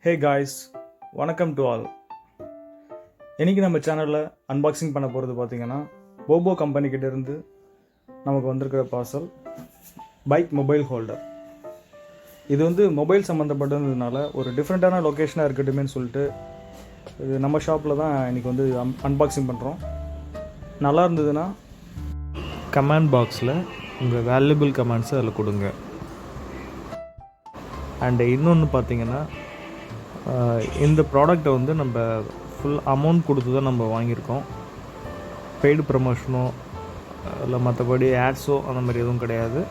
Hey guys, வணக்கம் to all. இன்றைக்கி நம்ம சேனலில் அன்பாக்சிங் பண்ண போகிறது பார்த்திங்கன்னா போபோ கம்பெனிக்கிட்ட இருந்து நமக்கு வந்திருக்கிற பார்சல் பைக் மொபைல் ஹோல்டர். இது வந்து மொபைல் சம்மந்தப்பட்டதுனால ஒரு டிஃப்ரெண்ட்டான லொக்கேஷனாக இருக்கட்டுமேன்னு சொல்லிட்டு இது நம்ம ஷாப்பில் தான் இன்றைக்கி வந்து அன்பாக்சிங் பண்ணுறோம். நல்லா இருந்ததுன்னா கமெண்ட் பாக்ஸில் உங்கள் வேல்யூபிள் கமெண்ட்ஸை அதில் கொடுங்க. அண்டு இன்னொன்று பார்த்திங்கன்னா, இந்த ப்ராடக்டை வந்து நம்ம ஃபுல் அமௌண்ட் கொடுத்து தான் நம்ம வாங்கியிருக்கோம். பெய்டு ப்ரமோஷனோ இல்லை மற்றபடி ஆட்ஸோ அந்த மாதிரி எதுவும் கிடையாது.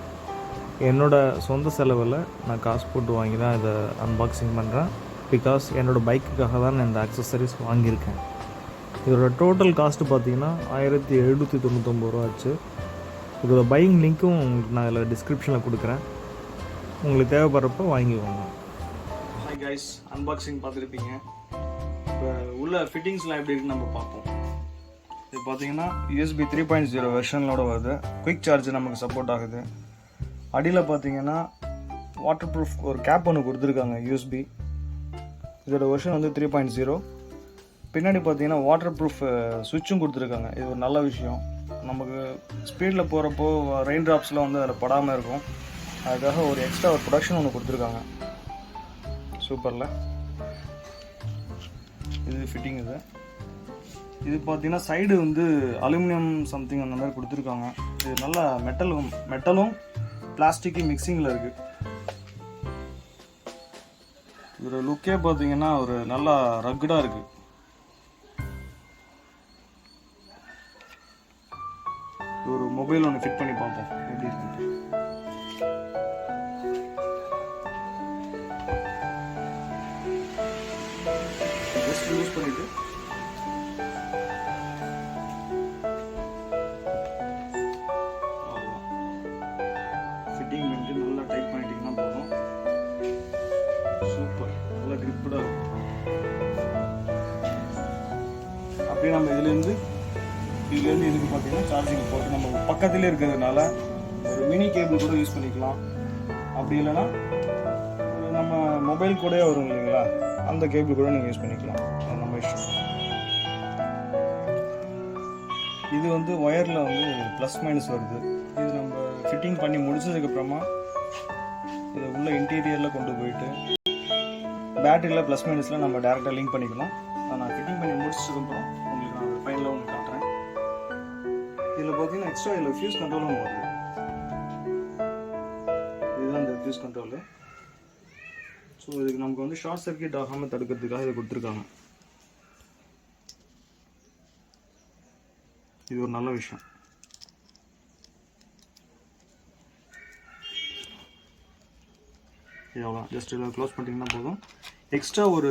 என்னோடய சொந்த செலவில் நான் காசு போட்டு வாங்கி தான் இதை அன்பாக்சிங் பண்ணுறேன். பிகாஸ் என்னோடய பைக்குக்காக தான் நான் இந்த அக்சசரிஸ் வாங்கியிருக்கேன். இதோட டோட்டல் காஸ்ட்டு பார்த்திங்கன்னா 1799 ரூபா ஆச்சு. இதோட பையிங் லிங்க்கும் உங்களுக்கு நான் இதில் டிஸ்கிரிப்ஷனில் கொடுக்குறேன். உங்களுக்கு தேவைப்படுறப்போ வாங்கிக்கோங்க. ஹாய் கைஸ், அன்பாக்சிங் பார்த்துருப்பீங்க. இப்போ உள்ள ஃபிட்டிங்ஸ்லாம் எப்படி இருக்குன்னு நம்ம பார்ப்போம். இது பார்த்தீங்கன்னா USB 3.0 வெர்ஷனோட வருது. குயிக் சார்ஜ் நமக்கு சப்போர்ட் ஆகுது. அடியில் பார்த்தீங்கன்னா வாட்டர் ப்ரூஃப் ஒரு கேப் ஒன்று கொடுத்துருக்காங்க USB. இதோட வெர்ஷன் வந்து 3.0. பின்னாடி பார்த்தீங்கன்னா வாட்டர் ப்ரூஃப் சுவிட்சும் கொடுத்துருக்காங்க. இது ஒரு நல்ல விஷயம். நமக்கு ஸ்பீடில் போகிறப்போ ரெயின் ட்ராப்ஸ்லாம் வந்து அதில் படாமல் இருக்கும். அதுக்காக ஒரு எக்ஸ்ட்ரா ஒரு ப்ரொடக்ஷன் ஒன்று கொடுத்துருக்காங்க. சூப்பரில் இது ஃபிட்டிங். இது பார்த்தீங்கன்னா சைடு வந்து அலுமினியம் சம்திங் அந்த மாதிரி கொடுத்துருக்காங்க. இது நல்லா மெட்டலும் பிளாஸ்டிக்கு மிக்சிங்கில் இருக்குது. இதோட லுக்கே பார்த்தீங்கன்னா ஒரு நல்லா ரக்குடாக இருக்குது. ஒரு மொபைல் ஒன்று ஃபிட் பண்ணி பார்ப்போம் எப்படி இருக்கு. யூஸ் பண்ணிட்டு ஃபிட்டிங் பண்ணிட்டு நல்லா டைட் பண்ணிட்டீங்கன்னா போதும். சூப்பர், நல்லா கிரிப்படாக இருக்கும். அப்படியே நம்ம இதுலேருந்து இதுக்கு பார்த்தீங்கன்னா சார்ஜிங் போட்டு நம்ம பக்கத்துலேயே இருக்கிறதுனால ஒரு மினி கேபிள் கூட யூஸ் பண்ணிக்கலாம். அப்படி இல்லைன்னா நம்ம மொபைல் கூட வரும் இல்லைங்களா, அந்த கேபிள் கூட நீங்கள் யூஸ் பண்ணிக்கலாம். நம்ம இஷ்டம். இது வந்து ஒயரில் வந்து ப்ளஸ் மைனஸ் வருது. இது நம்ம ஃபிட்டிங் பண்ணி முடிச்சதுக்கப்புறமா இதை உள்ள இன்டீரியரில் கொண்டு போயிட்டு பேட்டரியில் ப்ளஸ் மைனஸில் நம்ம டேரெக்டாக லிங்க் பண்ணிக்கலாம். நான் ஃபிட்டிங் பண்ணி முடிச்சதுக்கப்புறம் உங்களுக்கு நான் ஃபைனலாக ஒன்று காட்டுறேன். இதில் பார்த்தீங்கன்னா எக்ஸ்ட்ரா இதில் ஃபியூஸ் கண்ட்ரோலும் வருது. இதுதான் இந்த ஃபியூஸ் கண்ட்ரோலு. ஸோ இதுக்கு நமக்கு வந்து ஷார்ட் சர்க்கியூட் ஆகாமல் தடுக்கிறதுக்காக இதை கொடுத்துருக்காங்க. இது ஒரு நல்ல விஷயம். எவ்வளோ ஜஸ்ட் இதில் க்ளோஸ் பண்ணிட்டீங்கன்னா போதும். எக்ஸ்ட்ரா ஒரு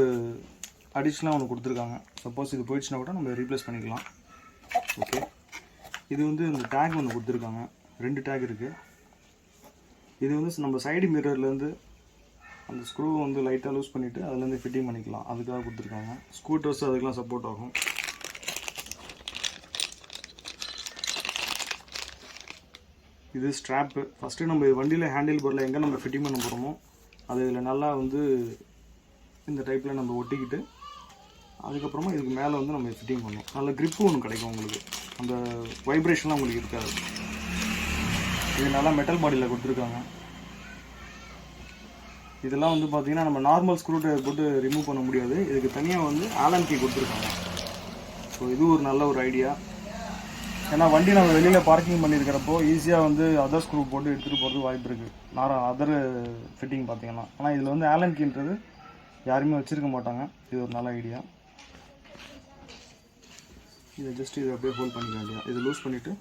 அடிஷ்னலாக ஒன்று கொடுத்துருக்காங்க. சப்போஸ் இது போயிடுச்சுன்னா கூட நம்ம ரீப்ளேஸ் பண்ணிக்கலாம். ஓகே, இது வந்து இந்த டேக் ஒன்று கொடுத்துருக்காங்க. 2 டேக் இருக்குது. இது வந்து நம்ம சைடு மிரர்லேருந்து அந்த ஸ்க்ரூ வந்து லைட்டாக லூஸ் பண்ணிவிட்டு அதுலேருந்து ஃபிட்டிங் பண்ணிக்கலாம். அதுக்காக கொடுத்துருக்காங்க. ஸ்கூட்டர்ஸ் அதுக்கெலாம் சப்போர்ட் ஆகும். இது ஸ்ட்ராப்பு. ஃபஸ்ட்டு நம்ம வண்டியில் ஹேண்டில் பாரில் எங்கே நம்ம ஃபிட்டிங் பண்ண போகிறோமோ அது இதில் நல்லா வந்து இந்த டைப்பில் நம்ம ஒட்டிக்கிட்டு அதுக்கப்புறமா இதுக்கு மேலே வந்து நம்ம ஃபிட்டிங் பண்ணணும். நல்ல க்ரிப்பு ஒன்று கிடைக்கும் உங்களுக்கு. அந்த வைப்ரேஷன்லாம் உங்களுக்கு இருக்காது. இது நல்லா மெட்டல் பாடியில் கொடுத்துருக்காங்க. இதெல்லாம் வந்து பார்த்திங்கன்னா நம்ம நார்மல் ஸ்க்ரூ ட்ரைவர் போட்டு ரிமூவ் பண்ண முடியாது. இதுக்கு தனியாக வந்து ஆலன் கீ கொடுத்துருக்காங்க. ஸோ இது ஒரு நல்ல ஒரு ஐடியா. ஏன்னா வண்டி நம்ம வெளியில் பார்க்கிங் பண்ணியிருக்கிறப்போ ஈஸியாக வந்து அதர் ஸ்க்ரூ போட்டு எடுத்துகிட்டு போகிறது வாய்ப்பு இருக்குது. அதர் ஃபிட்டிங் பார்த்திங்கன்னா. ஆனால் இதில் வந்து ஆலன் கீன்றது யாருமே வச்சுருக்க மாட்டாங்க. இது ஒரு நல்ல ஐடியா. இதை ஜஸ்ட் இதை அப்படியே ஹோல்ட் பண்ணிக்க வேண்டியதான். இதை லூஸ் பண்ணிவிட்டு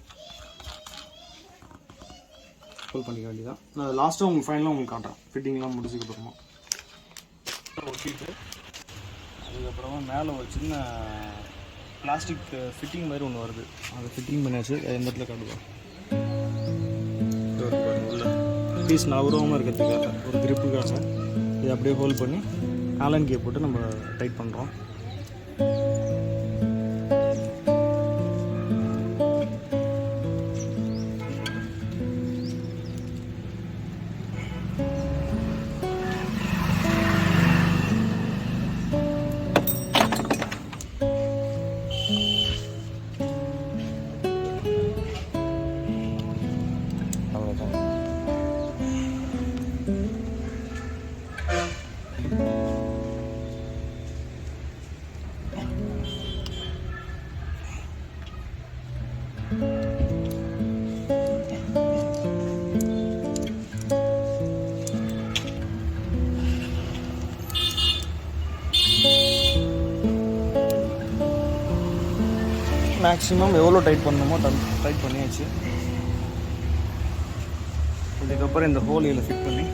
ஹோல்ட் பண்ணிக்க வேண்டியதான். நான் லாஸ்ட்டாக உங்களுக்கு ஃபைனலாக உங்களுக்கு காட்டுறேன். ஃபிட்டிங்லாம் முடிச்சதுக்கப்புறமா ஒட்டிட்டு அதுக்கப்புறமா மேலே ஒரு சின்ன பிளாஸ்டிக் ஃபிட்டிங் மாதிரி ஒன்று வருது. அதை ஃபிட்டிங் பண்ணியாச்சு. எந்த இடத்துல காட்டுவோம் உள்ள பீஸ் நவராமல் இருக்கிறதுக்காக ஒரு கிரிப்புக்காக இதை அப்படியே ஹோல்ட் பண்ணி ஆலன் கீ போட்டு நம்ம டைட் பண்ணுறோம். மேக்ஸிமம் எவ்வளோ டைட் பண்ணணுமோ டைட் பண்ணியாச்சு. இதுக்கப்புறம் இந்த ஹோல் இதில் ஃபிட் பண்ணி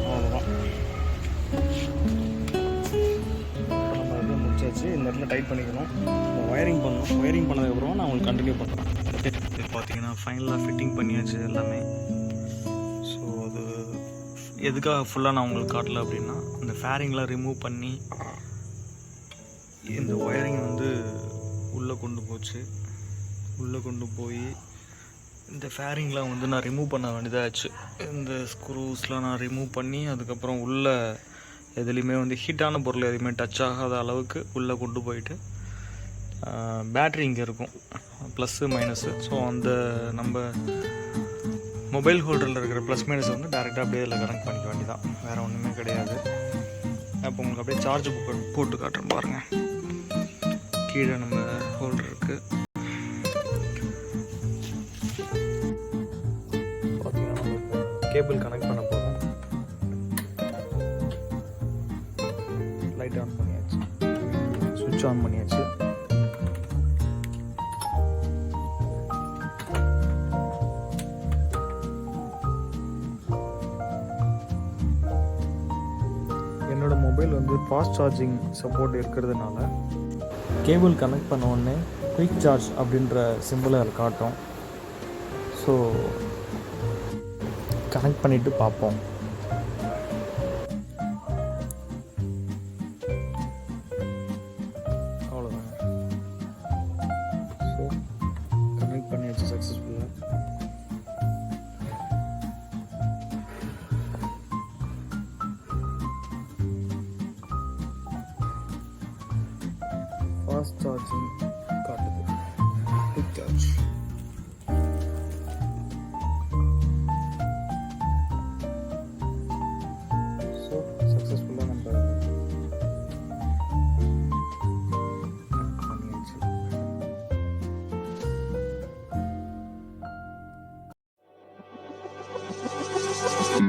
அவ்வளோதான். நம்ம இதில் முடிச்சாச்சு. இந்த இடத்துல டைட் பண்ணிக்கணும். நம்ம ஒயரிங் பண்ணணும். ஒயரிங் பண்ணதுக்கப்புறம் நான் உங்களுக்கு கண்டினியூ பண்ணுறேன். இது பார்த்தீங்கன்னா ஃபைனலாக ஃபிட்டிங் பண்ணியாச்சு எல்லாமே. ஸோ அது எதுக்காக ஃபுல்லாக நான் உங்களுக்கு காட்டல அப்படின்னா, இந்த ஃபேரிங்லாம் ரிமூவ் பண்ணி இந்த ஒயரிங் வந்து உள்ளே கொண்டு போய் இந்த ஃபேரிங்லாம் வந்து நான் ரிமூவ் பண்ண வேண்டியதாகிடுச்சு. இந்த ஸ்க்ரூஸ்லாம் நான் ரிமூவ் பண்ணி அதுக்கப்புறம் உள்ளே எதுலேயுமே வந்து ஹீட்டான பொருள் எதுவுமே டச் ஆகாத அளவுக்கு உள்ளே கொண்டு போயிட்டு பேட்ரி இங்கே இருக்கும் ப்ளஸ்ஸு மைனஸு. ஸோ அந்த நம்ம மொபைல் ஹோல்டரில் இருக்கிற ப்ளஸ் மைனஸை வந்து டேரெக்டாக அப்படியே இதில் கனெக்ட் பண்ணிக்க வேண்டியதான், வேறு ஒன்றுமே கிடையாது. அப்போ உங்களுக்கு அப்படியே சார்ஜ் போட்டு காட்டுறேன் பாருங்கள். கீழே நம்ம ஹோல்டர் இருக்குது. பார்த்தீங்கன்னா நம்ம கேபிள் கனெக்ட் பண்ண போகிறோம். லைட் ஆன் பண்ணியாச்சு, சுவிட்ச் ஆன் பண்ணியாச்சு. என்னோட மொபைல் வந்து ஃபாஸ்ட் சார்ஜிங் சப்போர்ட் இருக்கிறதுனால கேபிள் கனெக்ட் பண்ண உடனே குயிக் சார்ஜ் அப்படின்ற சிம்பிளை அதில் காட்டும். ஸோ கனெக்ட் பண்ணிவிட்டு பார்ப்போம். அவ்வளோதாங்க. ஸோ கனெக்ட் பண்ணியாச்சு சக்ஸஸ்ஃபுல்லாக. ஃபாஸ்ட் சார்ஜிங் காட்டுது, குயிக் சார்ஜ். ஸோ சக்ஸஸ்ஃபுல்லாக நம்ம பண்ணியாச்சு.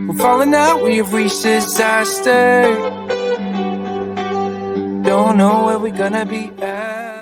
We're falling out, we have reached disaster. Don't know where we're gonna be at.